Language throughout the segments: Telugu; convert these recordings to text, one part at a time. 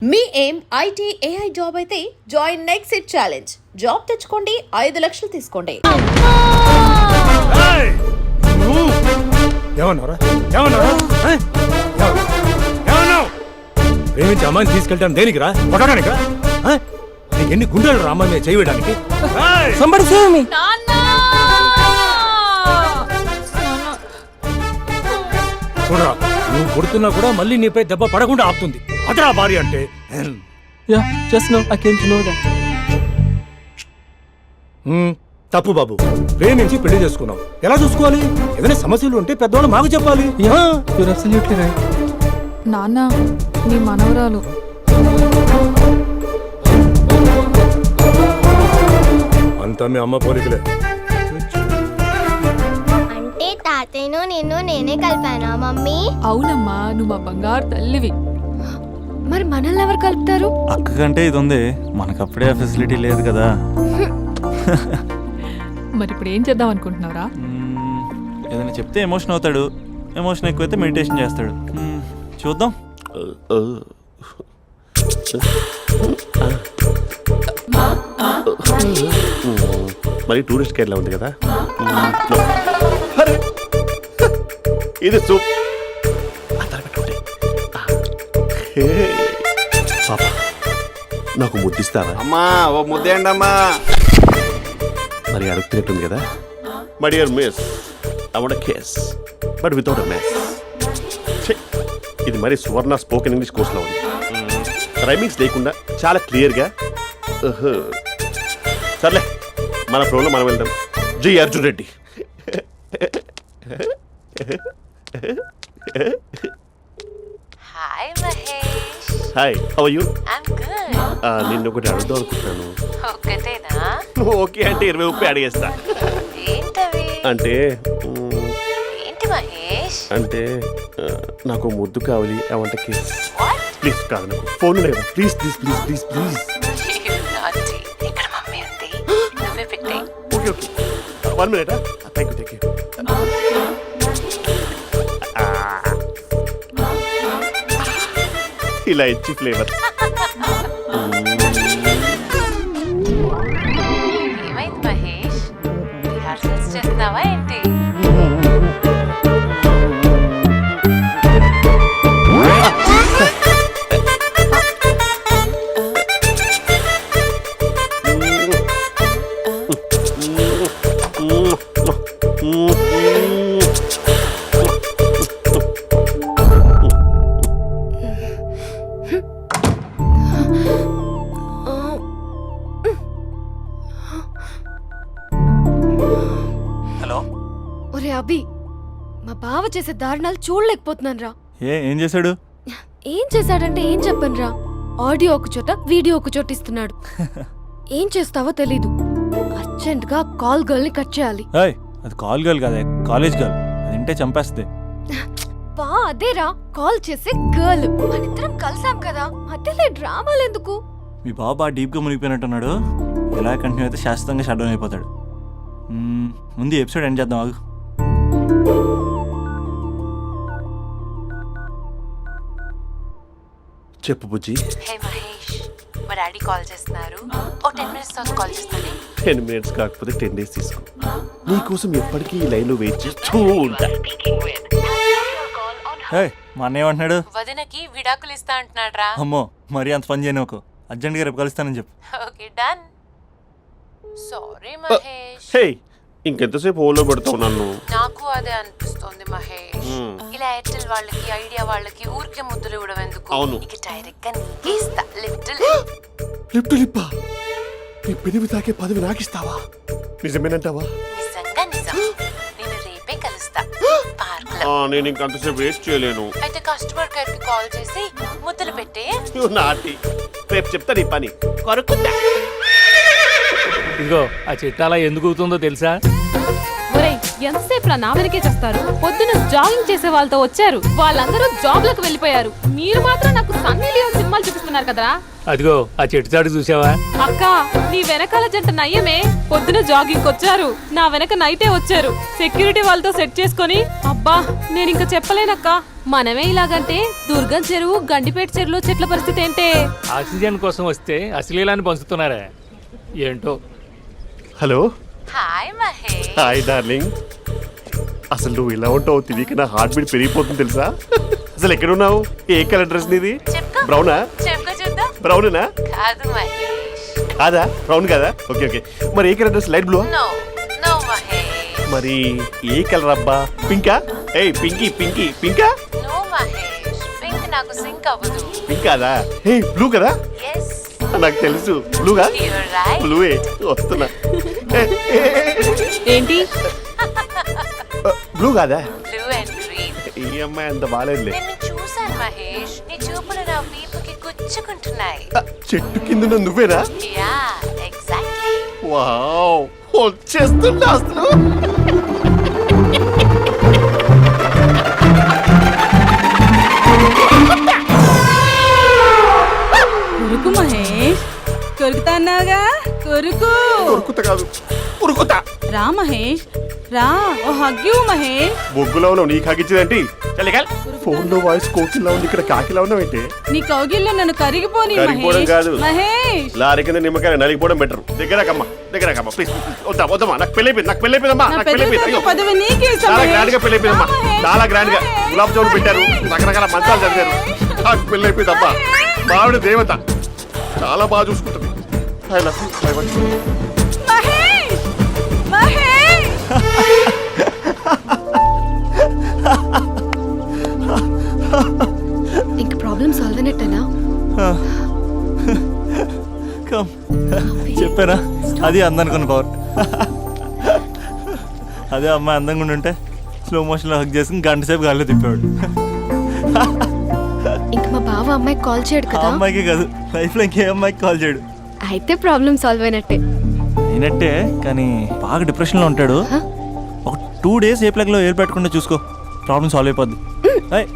మీ ఏం ఐటీ ఏఐ జాబ్ అయితే join next it challenge. Job తెచ్చుకోండి, 5 లక్షలు తీసుకోండి. ప్రేమించి అమ్మాయిని తీసుకెళ్ళాను దేనికి రా? కొట్టడానికి రా? నీకు ఎన్ని గుండెలు రా అమ్మాయి మీద చేయడానికి? చూడరా, నువ్వు కొడుతున్నా కూడా మళ్ళీ నీపై దెబ్బ పడకుండా ఆపుతుంది. అదరా భార్య అంటే. తప్పు బాబు, ప్రేమించి పెళ్లి చేసుకున్నావు. ఎలా చూసుకోవాలి? ఏదైనా సమస్యలు ఉంటే పెద్దవాళ్ళు మాకు చెప్పాలి. నాన్న, నీ మనవరాలు. అంతా మీ అమ్మ పోలికలే. అంటే తాతయ్యను నేనే కలిపానా మమ్మీ? అవునమ్మా, నువ్వు మా బంగారు తల్లివి. మరి మనల్ని ఎవరు కలుపుతారు? అక్క కంటే ఇది ఉంది, మనకప్పుడే ఆ ఫెసిలిటీ లేదు కదా. మరి ఇప్పుడు ఏం చేద్దాం అనుకుంటున్నారా? ఏదైనా చెప్తే ఎమోషన్ అవుతాడు, ఎమోషన్ ఎక్కువైతే మెడిటేషన్ చేస్తాడు. చూద్దాం. మరి టూరిస్ట్ గైడ్లా ఉంది కదా. ఇది సూప్. పాప, నాకు ముద్దిస్తావా? అమ్మా, ఓ ముద్దేయండి అమ్మా. మరి అడుగుతున్నట్టుంది కదా. My dear miss, I want kiss but without a mess. ఇది మరి సువర్ణ స్పోకెన్ ఇంగ్లీష్ కోర్సులో ఉంది. రైమింగ్స్ లేకుండా చాలా క్లియర్గా. సర్లే, మన ప్రోలో మనం వెళ్దాం. G Arjun Reddy. Hi Mahesh. Hi, how are you? I'm good. నిన్ను ఒకటి అడుగుదాం అనుకుంటున్నాను. ఒకటేనా? ఓకే అంటే 20 అడిగేస్తా. ఏంటవి? అంటే ఏంటి మహేష్? అంటే నాకు ముద్దు కావాలి. I want kiss. ప్లీజ్ కాదు, నాకు ఫోన్ లేదా? Please please please please please. ఇక్కడ మమ్మీ ఉంది, నువ్వే పెట్టే. Okay okay, 1 minute. Thank you. ఇలా ఇచ్చి ఫ్లేవర్. ఏమైంది మహేష్? రిహార్సల్స్ చేస్తున్నావా ఏంటి? ఒరే అభి, మా బావ చేసే దారుణాలు చూడలేకపోతున్నాను రా. ఏం చేశాడు? ఏం చేశాడంటే ఏం చెప్పను రా. ఆడియో ఒక చోట, వీడియో ఒక చోట ఇస్తున్నాడు. ఏం చేస్తావో తెలీదు. అర్జెంట్ గా కాల్ గర్ల్ ని కట్ చేయాలి. అది కాల్ గర్ల్ కదా, కాలేజ్ గర్ల్. అది వింటే చంపేస్తుంది. బా అదేరా, కాల్ చేసే గర్ల్. మనిద్దరం కలిసాం కదా, మధ్యలో డ్రామాలు ఎందుకు? మీ బాబా డీప్ గా మునిగిపోయినట్టున్నాడు. ఎలా కంటిన్యూ అయితే శాశ్వతంగా షట్ డౌన్ అయిపోతాడు. ముందు ఎపిసోడ్ ఎండ్ చేద్దాం. ఆగు. చెప్పు బుజ్జి. హే మహేష్, మా డాడీ కాల్ చేస్తున్నారు. ఓ 10 minutes తర్వాత కాల్ చేస్తాను. 10 minutes కాకపోతే 10 days తీసుకో. నీకోసం ఎప్పటికీ ఈ లైన్లో వెయిట్ చేస్తూ ఉంటా. మా అన్న ఏమంటున్నాడు? వదినకి విడాకులు ఇస్తా అంటున్నాడు రా. అమ్మో, మరీ అంత పని చేయను. ఒక అర్జెంట్గా రేపు కలుస్తానని చెప్పు. Okay done. సారీ మహేష్. హే, ఇంకెంతసేపు ఓలో పెడతావు నన్ను? నాకు అదే అనిపిస్తుంది మహేష్. ఇలా ఎయిర్టెల్ వాళ్ళకి, ఐడియా వాళ్ళకి ఊరికే ముద్దులు ఇవ్వడం ఎందుకు? అవును. ఇక డైరెక్ట్ గా నీకే ఇస్తా. లిప్టు లిప్పా, నీ పెనివి తాకే పదవి నాకిస్తావా? నిజమేనంటావా? నిజంగా నిజం. నేను రేపే కలుస్తా పార్క్ లో. నేను ఇంకంతసేపు వెయిట్ చేయలేను. అయితే కస్టమర్ కేర్ కి కాల్ చేసి ముద్దులు పెట్టే. నాటి రేపు చెప్తా నీ పని. కొరుకుందా. ఇదిగో, ఆ చిట్టాలా ఎందుకు అవుతుందో తెలుసా? ఒరేయ్, ఎంతసేపు నా వెనకే చేస్తారు? పొద్దున జాగింగ్ చేసే వాళ్ళతో వచ్చారు, వాళ్ళందరూ జాబ్లకు వెళ్ళిపోయారు. మీరు మాత్రం నాకు సన్నీ లియోన్ సినిమాలు చూపిస్తున్నారు కదరా. అదిగో, ఆ చెట్టు చాటు చూసావా? అక్క, నీ వెనకాల జంట నయ్యమే. పొద్దున జాగింగ్ వచ్చారు, నా వెనక నైటే వచ్చారు. సెక్యూరిటీ వాళ్ళతో సెట్ చేసుకొని ఆ అబ్బా నేను ఇంకా చెప్పలేనక్క. మనమే ఇలాగంటే దుర్గం చెరువు గండిపేట చెరువులో చెట్ల పరిస్థితి ఏంటే? ఆక్సిజన్ కోసం వస్తే అశ్లీలాన్ని పంచుతున్నారా ఏంటో. Hello, hi Mahesh. Hi darling. అసలు నువ్వు ఇలా ఉంటావు తిరిగి నా హార్ట్ బీట్ పెరిగిపోతుంది తెలుసా? అసలు ఎక్కడ ఉన్నావు? ఏ కలర్ డ్రెస్ నీది? చెప్పుకో. బ్రౌనా? చెప్పుకో చూద్దాం. బ్రౌనేనా? కాదు మహేష్. కాదా? బ్రౌన్ కదా? Okay okay. మరి ఏ colour dress? Light blue? No no Mahesh. మరి ఏ కలర్ అబ్బా? పింకా? ఏయ్ పింకీ పింకీ పింకా? నో మహేష్, పింక్ నాకు సింక్ అవ్వదు. పింక్ కాదా? ఏ బ్లూ కదా? ఎస్, నాకు తెలుసు బ్లూగా. You're right. బ్లూవే వస్తున్నా. ఏంటి? బ్లూ కాదా? Blue and green. ఈ అమ్మాయి అంత బాగాలేదులే. నిన్ను చూశాను మహేష్, నీ చూపులు నా వీపుకి గుచ్చుకుంటున్నాయి. చెట్టు కింద నువ్వేనా? Yeah, exactly. వావ్, వచ్చేస్తున్నా అసలు. కొరుకు మహేష్, కొరుకుతా అన్నావుగా, కొరుకు. ఉరుకుతా కాదు, ఉరుకుతా. రా మహేష్, రా. ఓ హగ్గు మహేష్. బొగ్గులో ఉన్నావు, నీకు హగించిందేంటి? ఫోన్ లో వాయిస్ కోకిలా ఉంది, ఇక్కడ కాకిలా ఉన్నావు ఏంటి? నీ కౌగిల్లో నన్ను కరిగిపోని కరిగిపోవడం మహేష్. కాదు. మహేష్, లారీ కింద నిమ్మకాయ నలిగిపోవడం బెటర్. దగ్గరకమ్మా దగ్గరకమ్మా ప్లీజ్. వద్దా వద్దమ్మా, నాకు పెళ్ళైపోయింది, నాకు పెళ్ళైపోయిందమ్మా, నా నాకు పెళ్ళైపోయింది. పెద్ద అయ్యో, పదవి నీకే ఇస్తా చాలా మహేష్. గ్రాండ్ గా పెళ్ళైపోయిందమ్మా, రా మహేష్, చాలా గ్రాండ్ గా. మహేష్. గులాబ్ జామున్ పెట్టారు, రకరకాల మంచాలు చదివారు. నాకు పెళ్ళైపోయిందమ్మా. మావిడ దేవత, చాలా బాగా చూసుకుంటుంది. I love you. I want you. Mahesh, Mahesh. ఇంక ప్రాబ్లం సాల్వ్ అయినట్టేనా? కమ్ చెప్పారా, అది అందనుకున్న పవర్. అదే అమ్మాయి అందంగా ఉండుంటే స్లో మోషన్లో హక్ చేసుకుని గంట సేపు గాల్లో తిప్పేవాడు. ఇంక మా బావ అమ్మాయికి కాల్ చేయడు ఆ కదా? అమ్మాయికి కాదు, లైఫ్లో ఇంకే అమ్మాయికి కాల్ చేయడు. అయితే ప్రాబ్లం సాల్వ్ అయినట్టే. అయినట్టే, కానీ బాగా డిప్రెషన్లో ఉంటాడు. ఒక 2 days ఏ ప్లగ్లో ఏర్ పెట్టకుండా చూసుకో, ప్రాబ్లం సాల్వ్ అయిపోద్ది. ఏయ్,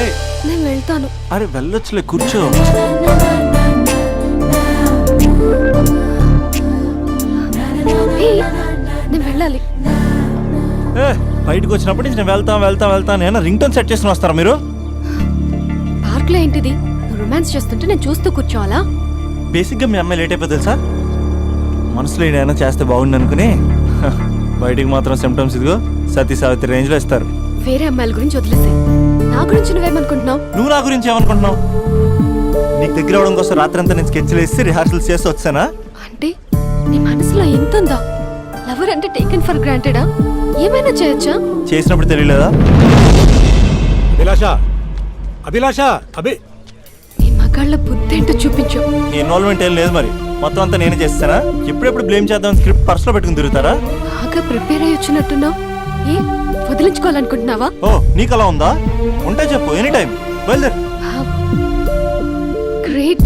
ఏయ్, నేను వెళ్తాను. అరే వెళ్ళొచ్చులే, కూర్చో. ఏయ్, నేను వెళ్ళాలి. ఏ బయటకు వచ్చినప్పటి నుంచి నేను వెళ్తా నేను రింగ్ టోన్ సెట్ చేసుకుని వస్తారా మీరు? పార్క్లో ఏంటిది? నువ్వు రొమాన్స్ చేస్తుంటే నేను చూస్తూ కూర్చోవాలా? బేసిక్గా మీ అమ్మాయి లేట్ అయిపోతుంది సార్. మనసులో ఏదైనా చేస్తే బాగుండు అనుకుని బయటికి మాత్రం సిమ్టమ్స్ ఇదిగో సతీ సావిత్రి రేంజ్లో ఇస్తారు. వేరే అమ్మాయిల గురించి వదిలేసి నా గురించి నువ్వేమనుకుంటున్నావు? నువ్వు నా గురించి ఏమనుకుంటున్నావు? నీకు దగ్గర అవడం కోసం రాత్రంతా నేను స్కెచ్లు వేసి రిహార్సల్స్ చేసి వచ్చానా? అంటే నీ మనసులో ఎంత ఉందా? లవర్ అంటే టేకెన్ ఫర్ గ్రాంటెడా? ఏమైనా చేయొచ్చా? చేసినప్పుడు తెలియలేదా? అభిలాష, అభిలాష, అభి. నీ మగాళ్ళ బుద్ధి ఏంటో చూపించు. నీ ఇన్వాల్వ్మెంట్ ఏం లేదు మరి, మొత్తం అంతా నేనే చేస్తానా? ఎప్పుడెప్పుడు బ్లేమ్ చేద్దాం స్క్రిప్ట్ పర్సులో పెట్టుకుని తిరుగుతారా? బాగా ప్రిపేర్ అయ్యి వచ్చినట్టున్నావు. ఏ వదిలించుకోవాలనుకుంటున్నావా? ఓ నీకు అలా ఉందా? ఉంటే చెప్పు, ఎనీ టైం బయలుదేరు. Great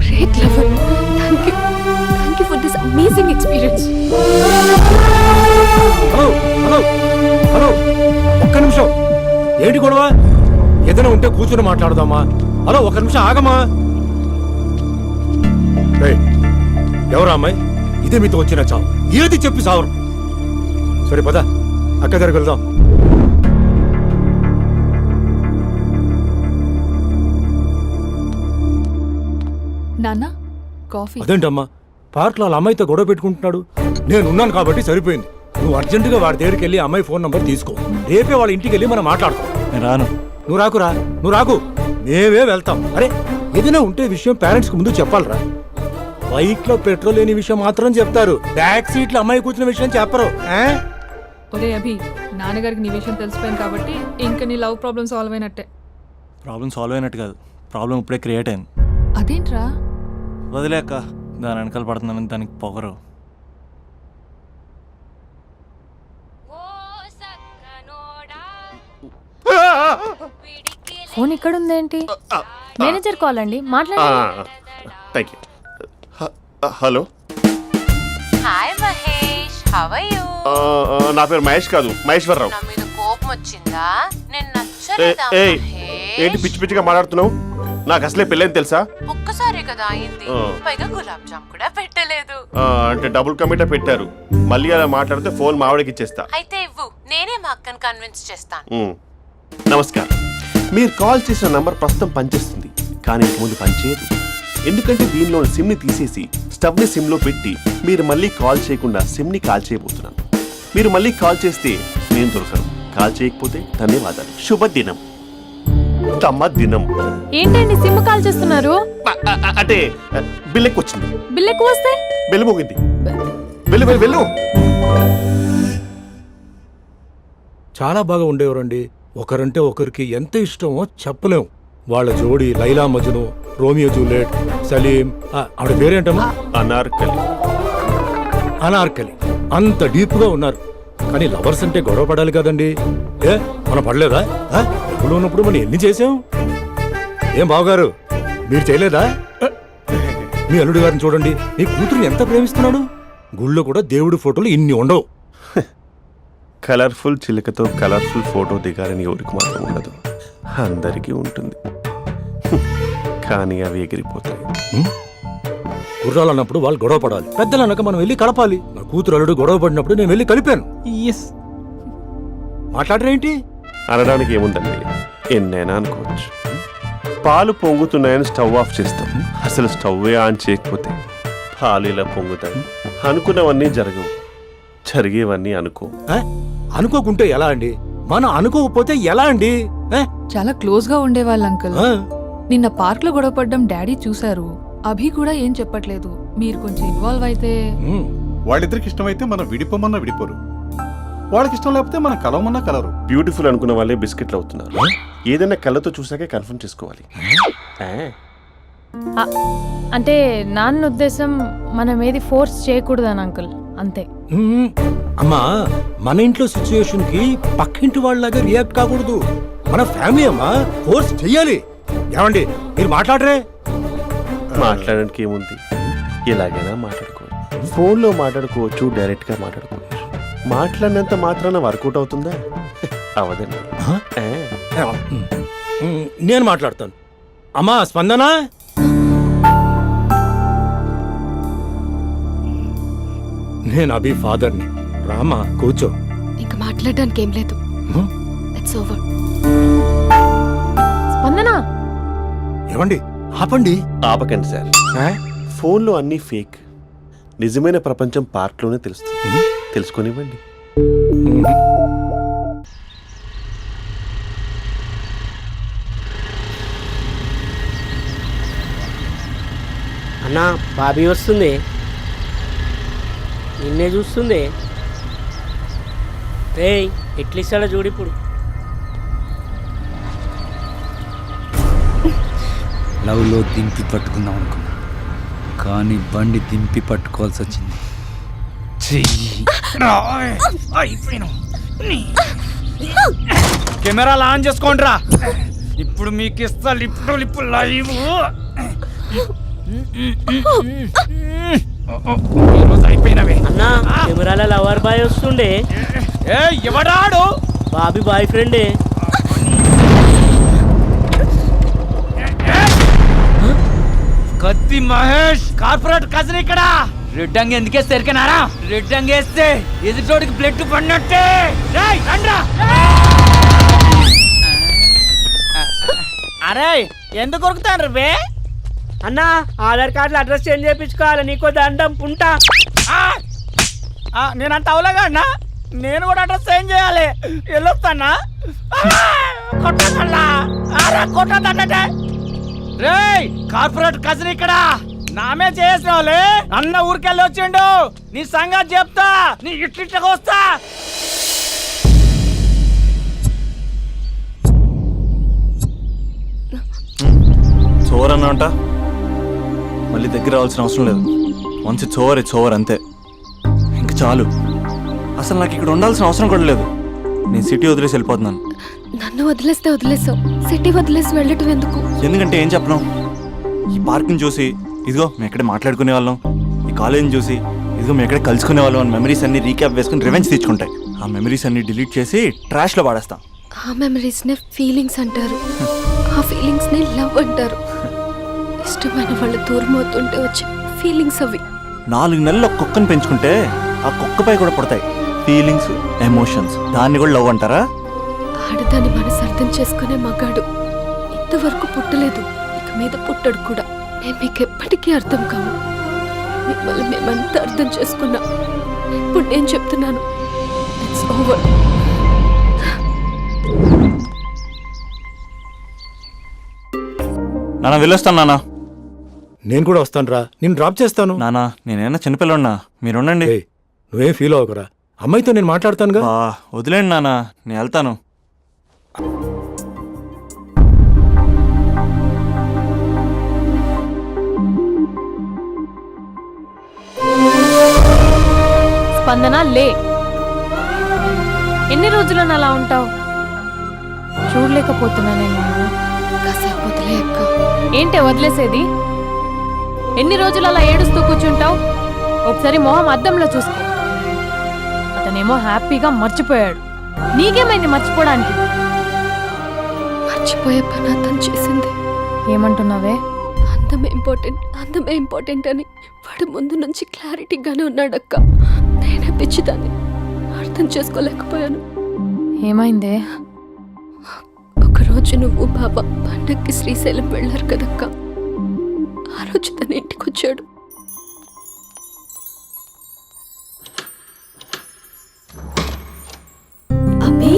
great lover. Thank you for this amazing experience. Hello hello hello, ఒక్క నిమిషం. ఏంటి గొడవ? ఏదైనా ఉంటే కూర్చొని మాట్లాడదామా? హలో, ఒక్క నిమిషం ఆగమా. ఎవరా అమ్మాయి? ఇదే మీతో వచ్చిన చావు. ఏది చెప్పి సావరు. సరే పద, అక్క దగ్గరికి వెళ్దాం. నాన్న కాఫీ. అదేంటమ్మా, పార్క్లో వాళ్ళ అమ్మాయితో గొడవ పెట్టుకుంటున్నాడు. నేను ఉన్నాను కాబట్టి సరిపోయింది. నువ్వు అర్జెంటుగా వాడి దగ్గరికి వెళ్ళి అమ్మాయి ఫోన్ నంబర్ తీసుకో. రేపే వాళ్ళ ఇంటికి వెళ్ళి మనం మాట్లాడతాం. నేను రాను. నువ్వు రాకురా, నువ్వు రాకు, మేమే వెళ్తాం. అరే ఏదైనా ఉంటే విషయం పేరెంట్స్ కి ముందు చెప్పాలరా. బైక్ లో పెట్రోల్ లేని విషయం మాత్రం చెప్తారు, బ్యాక్ సీట్ లో అమ్మాయి కూర్చున్న విషయం చెప్పరు. ఒరే అభి, నాన్నగారికి నీ విషయం తెలిసిపోయింది కాబట్టి ఇంకా నీ లవ్ ప్రాబ్లమ్ సాల్వ్ అయినట్టే. ప్రాబ్లం సాల్వ్ అయినట్టు కాదు, ప్రాబ్లం ఇప్పుడే క్రియేట్ అయింది. అదేంట్రా? వదిలేక దాని వెనకాల పడుతున్నానని దానికి పొగరు. ఆ! ఫోన్ ఇక్కడ ఉందేంటి? మేనేజర్ కాల్ అండి, మాట్లాడండి. Thank you. Hello, hi Mahesh, how are you? నా పేరు మహేష్ కాదు, మహేశ్వరరావు. నా మీద కోపం వచ్చిందా? నేను నచ్చలేదా ఏయ్, ఏంటి మహేష్? పిచ్చి పిచ్చిగా మాట్లాడుతున్నావు? నాకు అసలే పెళ్ళని తెలుసా? ఒక్కసారి కదా అయింది, పైగా గులాబ్ జామ్ కూడా పెట్టలేదు. అంటే డబుల్ కమిటా పెట్టారు. మళ్ళీ అలా మాట్లాడితే ఫోన్ మావిడకి ఇచ్చేస్తా. అయితే ఇవ్వు, నేనే మా అక్కని కన్విన్స్ చేస్తాను. నమస్కారం. మీరు కాల్ చేసిన నంబర్ ప్రస్తుతం పనిచేస్తుంది, కానీ ఇంక ముందు పనిచేయదు. ఎందుకంటే దీనిలో సిమ్ ని తీసేసి స్టవ్ ని సిమ్ లో పెట్టి మీరు మళ్ళీ కాల్ చేయకుండా సిమ్ ని కాల్ చేయబోతున్నాను. మీరు మళ్ళీ కాల్ చేస్తే నేను దొరకను, కాల్ చేయకపోతే ధన్యవాదాలు. శుభదినం. తమ దినం. ఏంటండి సిమ్ కాల్ చేస్తున్నారు? అంటే బిల్ ఎక్కువ వచ్చింది. బిల్ ఎక్కువ వస్తే బెల్లు మోగింది. వెళ్ళు వెళ్ళు వెళ్ళు. చాలా బాగా ఉండేవారండి. ఒకరంటే ఒకరికి ఎంత ఇష్టమో చెప్పలేం. వాళ్ళ జోడి లైలా మజ్ను, రోమియో జూలియట్, సలీం, ఆవిడ పేరేంటమ్మా? అనార్కలి. అనార్కలి. అంత డీప్ గా ఉన్నారు. కానీ లవర్స్ అంటే గొడవ పడాలి కదండి. మనం పడలేదా? ఎప్పుడు ఉన్నప్పుడు మనం ఎన్ని చేసాం? ఏం బావగారు, మీరు చేయలేదా? మీ అల్లుడి గారిని చూడండి, మీ కూతురుని ఎంత ప్రేమిస్తున్నాడు. గుళ్ళో కూడా దేవుడి ఫోటోలు ఇన్ని ఉండవు. కలర్ఫుల్ చిలుకతో కలర్ఫుల్ ఫోటో దిగాలని ఎవరికి మాత్రం ఉండదు, అందరికీ ఉంటుంది. కానీ అవి ఎగిరిపోతాయి. గుర్రాలు అన్నప్పుడు వాళ్ళు గొడవ పడాలి, పెద్దలు అన్నాక మనం వెళ్ళి కలపాలి. నా కూతురు అల్లుడు గొడవ పడినప్పుడు నేను వెళ్ళి కలిపాను. మాట్లాడరేంటి? అనడానికి ఏముందండి, ఎన్నైనా అనుకోవచ్చు. పాలు పొంగుతున్నాయని స్టవ్ ఆఫ్ చేస్తాం, అసలు స్టవ్వే ఆన్ చేయకపోతే పాలు ఇలా పొంగుతాయి. అనుకున్నవన్నీ జరగవు, జరిగేవన్నీ అనుకో. అనుకోకుంటే ఎలా అండి? మనం అనుకోకపోతే ఎలా అండి? చాలా క్లోజ్ గా ఉండేవాళ్ళు అంకుల్. నిన్న పార్క్ లో గొడవపడ్డం డాడీ చూశారు. అభి కూడా ఏం చెప్పట్లేదు. మీరు కొంచెం ఇన్వాల్వ్ అయితే. వాళ్ళిద్దరికి ఇష్టమైతే మనం విడిపోమన్నా విడిపోరు, వాళ్ళకి ఇష్టం లేకపోతే మనం కలవమన్నా కలరు. బ్యూటిఫుల్ అనుకున్న వాళ్ళే బిస్కెట్లు అవుతున్నారు. ఏదైనా కళ్ళతో చూసాకే కన్ఫర్మ్ చేసుకోవాలి. అంటే నాన్న ఉద్దేశం మనం ఏది ఫోర్స్ చేయకూడదని అంకుల్, అంతే. అమ్మా, మన ఇంట్లో సిచ్యుయేషన్ కి పక్కింటి వాళ్ళలాగా రియాక్ట్ కాకూడదు. మన ఫ్యామిలీ అమ్మా, ఫోర్స్ చెయ్యాలి. ఏమండి మీరు మాట్లాడరే? మాట్లాడడానికి ఏముంది, ఎలాగైనా మాట్లాడుకోవచ్చు. ఫోన్లో మాట్లాడుకోవచ్చు, డైరెక్ట్ గా మాట్లాడుకోవచ్చు. మాట్లాడినంత మాత్రాన వర్కౌట్ అవుతుందా? అవదండి. నేను మాట్లాడతాను. అమ్మా స్పందన, నేను అభి ఫాదర్ని. రామా కూర్చో. ఇంకా మాట్లాడడానికి ఏం లేదు. It's over. స్పందన, ఏమండి ఆపండి. ఆపకండి సార్. ఫోన్లో అన్నీ ఫేక్, నిజమైన ప్రపంచం పార్ట్లోనే తెలుస్తుంది. తెలుసుకొనివ్వండి. అన్నా బాబీ వస్తుంది, నిన్నే చూస్తుంది. రేయ్ ఎట్లిస్తాడో చూడు ఇప్పుడు. లవ్లో దింపి పట్టుకుందాం అనుకున్నా, కానీ బండి దింపి పట్టుకోవాల్సి వచ్చింది. కెమెరాలు ఆన్ చేసుకోండిరా, ఇప్పుడు మీకు ఇస్తా లిప్పు లైవ్. అయిపోయినవే అన్నా, కెమెరాల లవర్ బాయ్ వస్తుండే. ఎవడాడు? బాబీ బాయ్ ఫ్రెండే. కత్తి మహేష్ కార్పొరేట్ కజిన్ ఇక్కడ. రెడ్ అంగి ఎందుకేస్తే ఎరికనారా? రెడ్ అంగి వేస్తే ఎదుటోడికి బ్లడ్ పడినట్టే. అరే ఎందుకు కొరుకుతాను రే? అన్నా ఆధార్ కార్డులో అడ్రస్ చేంజ్ చేయించుకోవాలి, నీకో దండం ఉంటా. నేనంత అవలేగా అన్నా, నేను కూడా అడ్రస్ చేంజ్ చేయాలి. వెళ్ళొస్తానా? కొట్టదంటే రేయ్ కార్పొరేట్ కజిన్ ఇక్కడ. నామే చేసిన వాళ్ళే అన్న ఊరికెళ్ళి వచ్చిండు. నీ సంగతి చెప్తా, నీ ఇట్లిట్లకి వస్తా. చోర్ అన్న అంట, మళ్ళీ దగ్గర రావాల్సిన అవసరం లేదు. వన్స్ ఇట్స్ ఓవర్ అంతే. ఇంక చాలు. అసలు నాకు ఇక్కడ ఉండాల్సిన అవసరం కూడా లేదు. నేను సిటీ వదిలేసి వెళ్ళిపోతున్నాను. నన్ను వదిలేస్తే వదిలేసావు, సిటీ వదిలేసి వెళ్ళటం ఎందుకు? ఎందుకంటే ఏం చెప్పను, ఈ పార్క్ని చూసి ఇదిగో మేము ఎక్కడే మాట్లాడుకునే వాళ్ళం, ఈ కాలేజీని చూసి ఇదిగో మేము ఎక్కడే కలుసుకునే వాళ్ళం అని మెమరీస్ అన్ని రీక్యాప్ వేసుకుని రివెంజ్ తెచ్చుకుంటాయి. ఆ మెమరీస్ అన్ని డిలీట్ చేసి ట్రాష్లో పాడేస్తాం. ఆ మెమరీస్ నే ఫీలింగ్స్ అంటారు, ఆ ఫీలింగ్స్ నే లవ్ అంటారు. ఇష్టమైన వాళ్ళు దూరం అవుతుంటే వచ్చే ఫీలింగ్స్ అవి. 4 నెలలు ఒక కుక్కను పెంచుకుంటే ఆ కుక్కపై కూడా పుడతాయి ఫీలింగ్స్, ఎమోషన్స్. దాన్ని కూడా లవ్ అంటారా? ఆడదాని మనసు అర్థం చేసుకునే మగాడు ఇంతవరకు పుట్టలేదు, ఇక మీద పుట్టడు కూడా. మేము మీకు ఎప్పటికీ అర్థం కాము. మిమ్మల్ని మేమంతా అర్థం చేసుకున్నాం. ఇప్పుడు నేను చెప్తున్నాను, ఇట్స్ ఓవర్. నాన్న వెళ్ళొస్తాను నాన్న. నేను కూడా వస్తాను రా, నేను డ్రాప్ చేస్తాను. నానా నేనైనా చిన్నపిల్లన్నా, మీరు ఉండండి. ఏయ్, నువ్వేం ఫీల్ అవ్వకురా, అమ్మాయితో నేను మాట్లాడతానుగా. వదిలేండి నాన్న, నేను వెళ్తాను. స్పందన లే, ఎన్ని రోజులను అలా ఉంటావు? చూడలేకపోతున్నానేమో. కాసేపు వదిలే అక్క. ఏంటే వదిలేసేది? ఎన్ని రోజులు అలా ఏడుస్తూ కూర్చుంటావు? ఒకసారి మొహం అద్దంలో చూసుకో. అతనేమో హ్యాపీగా మర్చిపోయాడు, నీకేమైంది మర్చిపోవడానికి? మర్చిపోయే పని అతను చేసింది. ఏమంటున్నావే? అందమే ఇంపార్టెంట్ అని వాడు ముందు నుంచి క్లారిటీగానే ఉన్నాడక్క. నేనే పిచ్చిదాన్ని, అర్థం చేసుకోలేకపోయాను. ఏమైందే? ఒకరోజు నువ్వు బాబా పండక్కి శ్రీశైలం వెళ్ళారు కదక్క, ఆ రోజు తన ఇంటికి వచ్చాడు. అబ్బి,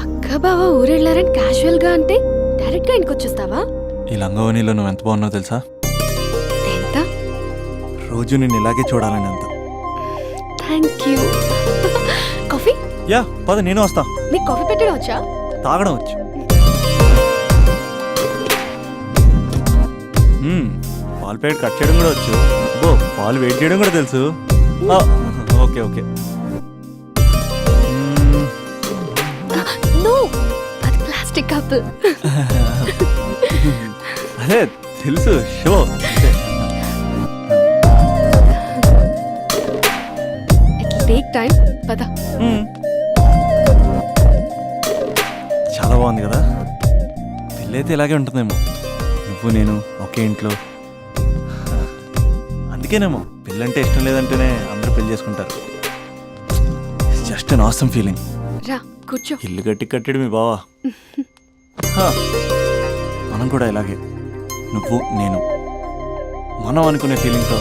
అక్క బావ ఊరెళ్ళారని క్యాజువల్ గా అంటే డైరెక్ట్ గా ఇంటికి వచ్చేస్తావా? ఈ లంగవనిలో నువ్వు ఎంత బాగున్నావు తెలుసా? ఎంత? రోజు నేను ఇలాగే చూడాలని అంత. Thank you. కాఫీ? యా పద, నేను వస్తా. నీకు కాఫీ పెట్టడం వచ్చా? తాగడం వచ్చు. పాలు ప్యాకెట్ కట్ చేయడం కూడా వచ్చు. పాలు వెయిట్ చేయడం కూడా తెలుసు. Okay okay. నో, అది ప్లాస్టిక్ కప్. అదే తెలుసు, షో. It take time. పద. చాలా బాగుంది కదా, పెళ్ళైతే ఇలాగే ఉంటుందేమో. నువ్వు నేను ఒకే ఇంట్లో. అందుకేనేమో పెళ్ళంటే ఇష్టం లేదంటేనే అందరూ పెళ్లి చేసుకుంటారు. Just an awesome feeling. రా కూర్చో. ఇల్లు కట్టాడు మీ బావా. మనం కూడా ఇలాగే, నువ్వు నేను, మనం అనుకునే ఫీలింగ్తో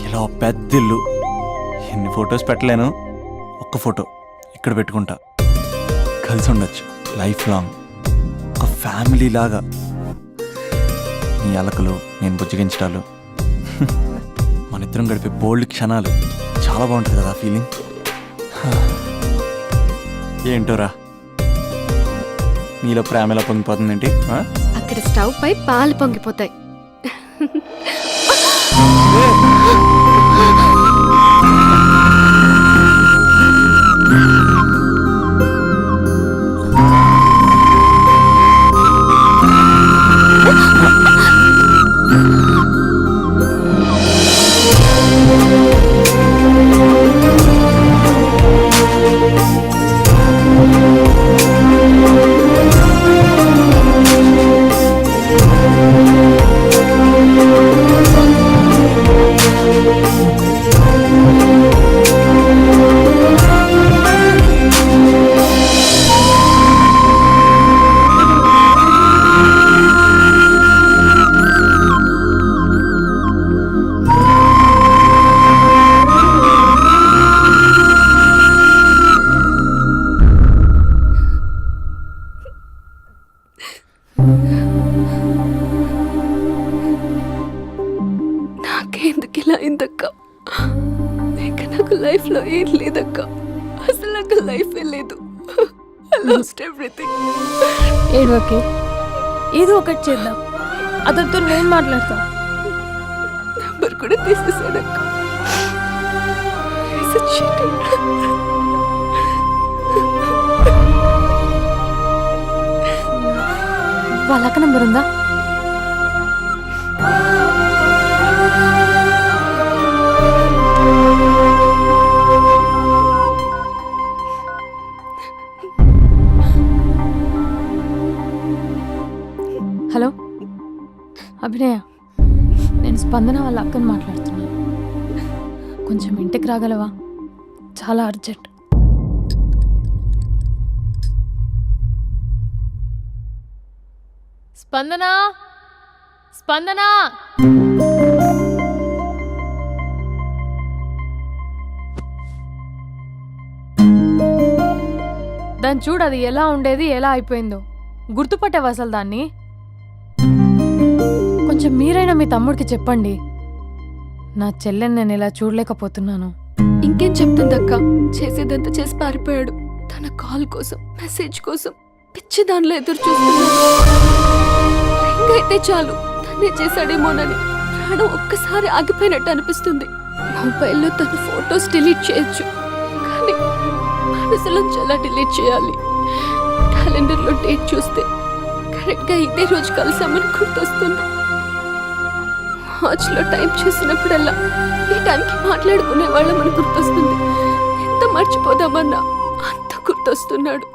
ఇలా పెద్ద ఇల్లు. ఎన్ని ఫొటోస్ పెట్టలేను, ఒక్క ఫోటో ఇక్కడ పెట్టుకుంటా. కలిసి ఉండొచ్చు లైఫ్ లాంగ్, ఒక ఫ్యామిలీ లాగా. నీ అలకలు, నేను బుజ్జగించడాలు, మన ఇద్దరం గడిపే బోల్డ్ క్షణాలు. చాలా బాగుంటుంది కదా ఫీలింగ్. ఏంటోరా, నీలో ప్రేమ ఎలా పొంగిపోతుందేంటి? అక్కడ స్టవ్ పై పాలు పొంగిపోతాయి. నాకెందుకు ఇలా అయిందక్క? ఇక నాకు లైఫ్ లో ఏం లేదక్క, అసలు నాకు లైఫే లేదు. I lost everything. ఏడవకే, ఏదో ఒకటి చేద్దాం. అతనితో నేను మాట్లాడతా. నంబర్ కూడా తీసేసాడక్క. He's a cheater. వాళ్ళ అక్క నంబర్ ఉందా? హలో అభినయ, నేను స్పందన వాళ్ళ అక్కని మాట్లాడుతున్నాను. కొంచెం ఇంటికి రాగలవా? చాలా అర్జెంట్. స్పందన, స్పందన. దాన్ని చూడు, అది ఎలా ఉండేది ఎలా అయిపోయిందో. గుర్తుపట్టావు అసలు దాన్ని? కొంచెం మీరైనా మీ తమ్ముడికి చెప్పండి. నా చెల్లెని నేను ఇలా చూడలేకపోతున్నాను. ఇంకేం చెప్తుందక్క? చేసేదంతా చేసి పారిపోయాడు. తన కాల్ కోసం, మెసేజ్ కోసం పిచ్చి దానిలో ఎదురు చూస్తున్నాడు. రింగ్ అయితే చాలు తనే చేశాడేమోనని ప్రాణం ఒక్కసారి ఆగిపోయినట్టు అనిపిస్తుంది. మొబైల్లో తన ఫొటోస్ డిలీట్ చేయొచ్చు, కానీ మనసులో చాలా డిలీట్ చేయాలి. క్యాలెండర్లో డేట్ చూస్తే కరెక్ట్గా ఇదే రోజు కలిసామని గుర్తొస్తుంది. వాచ్లో టైం చూసినప్పుడల్లా ఈ టైంకి మాట్లాడుకునే వాళ్ళమని గుర్తొస్తుంది. ఎంత మర్చిపోదామన్నా అంత గుర్తొస్తున్నాడు.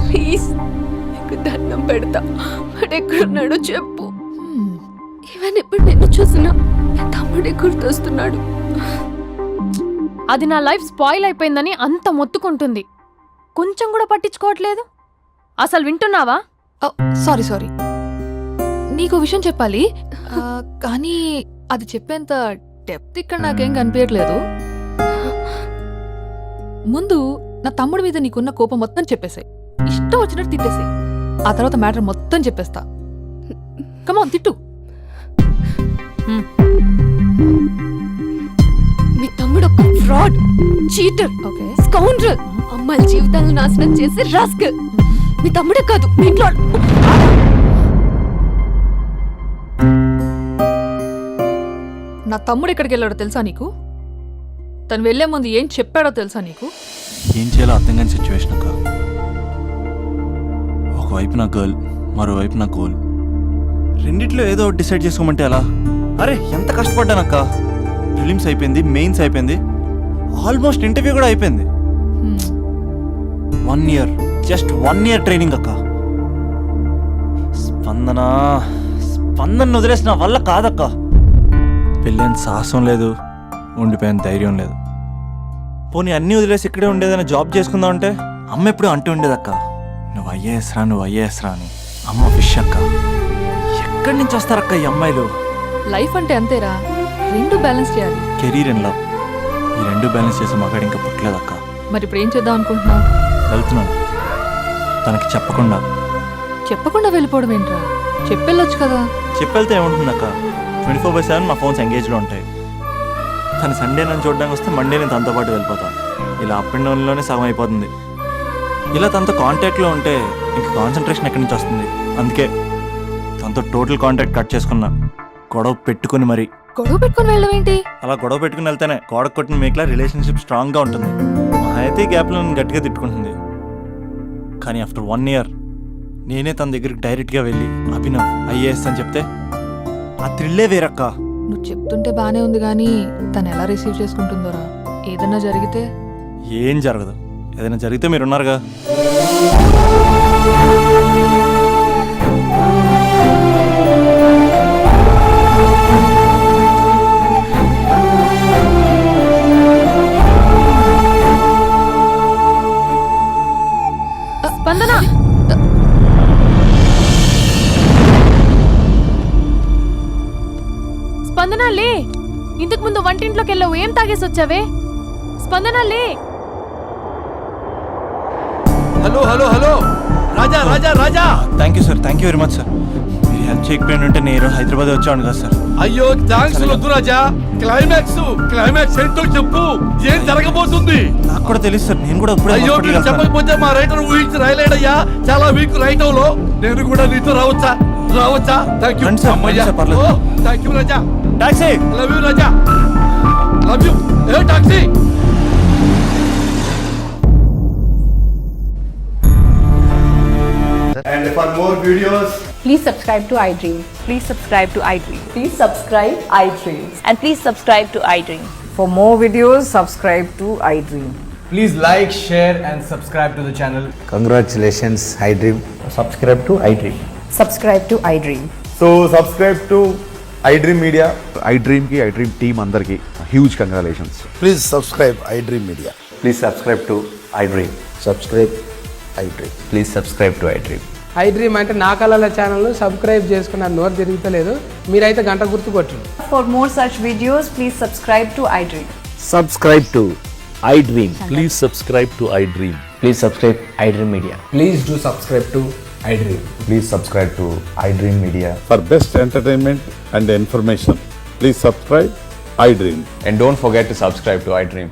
ప్లీజ్ నీకు దండం పెడతా, వాడెక్కడున్నాడో చెప్పు. ఈవెన్ ఇప్పుడు నిన్ను చూసినా నా తమ్ముడే గుర్తొస్తున్నాడు. అది నా లైఫ్ స్పాయిల్ అయిపోయిందని అంత మొత్తుకుంటుంది. కొంచెం కూడా పట్టించుకోవట్లేదు. అసలు వింటున్నావా? సారీ సారీ, నీకు విషయం చెప్పాలి, కానీ అది చెప్పేంత డెప్త్ ఇక్కడ నాకేం కనిపించట్లేదు. ముందు నా తమ్ముడి మీద నీకున్న కోపం మొత్తం చెప్పేసాయి, ఇష్టం వచ్చినట్టు తిట్టేసాయి. ఆ తర్వాత మ్యాటర్ మొత్తం చెప్పేస్తా. కమాన్ తిట్టు. మీ తమ్ముడు ఒక ఫ్రాడ్, చీటర్, స్కౌండ్రల్, అమ్మాయిల జీవితాలను నాశనం చేసి రాస్కల్. మీ తమ్ముడే కాదు, మీ ఇంట్లో నా తమ్ముడు ఎక్కడికి వెళ్ళాడో తెలుసా నీకు? తను వెళ్లే ముందు ఏం చెప్పాడో తెలుసా నీకు? ఏం చేయాలో అర్థం కాని సిచ్యువేషన్ అక్క. ఒకవైపు నా గర్ల్, మరోవైపు నా గోల్. రెండిట్లో ఏదో ఒకటి డిసైడ్ చేసుకోమంటే ఎలా? అరే ఎంత కష్టపడ్డానక్క. ప్రిలిమ్స్ అయిపోయింది, మెయిన్స్ అయిపోయింది, ఆల్మోస్ట్ ఇంటర్వ్యూ కూడా అయిపోయింది. 1 year, జస్ట్ 1 year ట్రైనింగ్ అక్క. స్పందన వదిలేసిన వల్ల కాదక్క. పెళ్ళైన సాహసం లేదు, ఉండిపోయిన ధైర్యం లేదు. పోనీ అన్నీ వదిలేసి ఇక్కడే ఉండేదని జాబ్ చేసుకుందాం అంటే అమ్మ ఎప్పుడు అంటూ ఉండేదక్క, నువ్వు ఐఏఎస్ రా అని. అమ్మ ఫిష్ అక్క. ఎక్కడి నుంచి వస్తారక్క ఈ అమ్మాయిలు? లైఫ్ అంటే అంతేరా, రెండు బ్యాలెన్స్ చేయాలి. కెరీర్ అండ్ లవ్, ఈ రెండు బ్యాలెన్స్ చేసే మగాడు ఇంకా పుట్టలేదక్క. మరి ఇప్పుడు ఏం చేద్దాం అనుకుంటున్నావు? వెళ్తున్నాను, తనకి చెప్పకుండా వెళ్ళిపోవడం ఏంట్రా? చెప్పెళ్ళొచ్చు కదా. చెప్పెళ్తే ఏముంటుందక్క, 24/7 మా ఫోన్స్ ఎంగేజ్లో ఉంటాయి. తను సండే నన్ను చూడడానికి వస్తే మండే నేను తనతో పాటు వెళ్ళిపోతాను. ఇలా అప్ అండ్ డౌన్లోనే సగం అయిపోతుంది. ఇలా తనతో కాంటాక్ట్లో ఉంటే ఇంక కాన్సన్ట్రేషన్ ఎక్కడి నుంచి వస్తుంది? అందుకే తనతో టోటల్ కాంటాక్ట్ కట్ చేసుకున్నా. గొడవ పెట్టుకుని వెళ్ళడం ఏంటి? అలా గొడవ పెట్టుకుని వెళ్తేనే గోడ కొట్టిన మేకలా రిలేషన్షిప్ స్ట్రాంగ్గా ఉంటుంది. అయితే గ్యాప్లో నన్ను గట్టిగా తిట్టుకుంటుంది. కానీ ఆఫ్టర్ 1 year నేనే తన దగ్గరికి డైరెక్ట్గా వెళ్ళి అభినవ్ ఐఏఎస్ అని చెప్తే ఆ థ్రిల్లే వేరక్క. నువ్వు చెప్తుంటే బానే ఉంది, కానీ తను ఎలా రిసీవ్ చేసుకుంటుందోరా? ఏదైనా జరిగితే? ఏం జరగదు, ఏదైనా జరిగితే మీరున్నారుగా. స్పందన, స్పందన లే. ఇంతకు ముందు వంటింట్లోకి వెళ్ళావు, ఏం తాగేసి వచ్చావే? స్పందన లే. Hello hello hello, Raja Raja Raja. Thank you sir, thank you very much sir. మీరు హెల్ప్ చేయకపోయిన ఉంటే నేను హైదరాబాద్ వచ్చాను కదా సార్. అయ్యో థ్యాంక్స్ వద్దు రాజా. క్లైమాక్స్ ఏంటో చెప్పు, ఏం జరగబోతుంది? నాకు కూడా తెలుసు సార్, నేను కూడా అయ్యో మీరు చెప్పకపోతే మా రైటర్ ఊహించి రాయలేడయ్యా. చాలా వీక్ రైటవ్ లో. నేను కూడా నీతో రావచ్చా? థ్యాంక్ యూ అమ్మయ్యా. Thank you Raja. Taxi. Love you Raja, love you. A taxi. And for more more videos, Please subscribe to iDream. Please subscribe to iDream. Please subscribe iDream. And please subscribe to iDream. For more videos, subscribe to iDream. Please like, share and subscribe to the channel. Congratulations I dream. Subscribe to I dream. Subscribe to iDream. so subscribe to iDream Media. iDream ki iDream team andarki huge congratulations. Please subscribe I dream media. Please subscribe to iDream. Subscribe I dream. Please subscribe to iDream. iDream అంటే నా కళల ఛానల్ సబ్స్క్రైబ్ చేసుకున్న నోరు తిరుగుతలేదు, మీరైతే గంట గుర్తు కొట్టండి. For more such videos, please subscribe to iDream. Subscribe to iDream. Please subscribe to I dream. Please subscribe iDream Media. Please do subscribe to iDream. Please subscribe to I dream media. For best entertainment and information, please subscribe iDream. And don't forget to subscribe to iDream.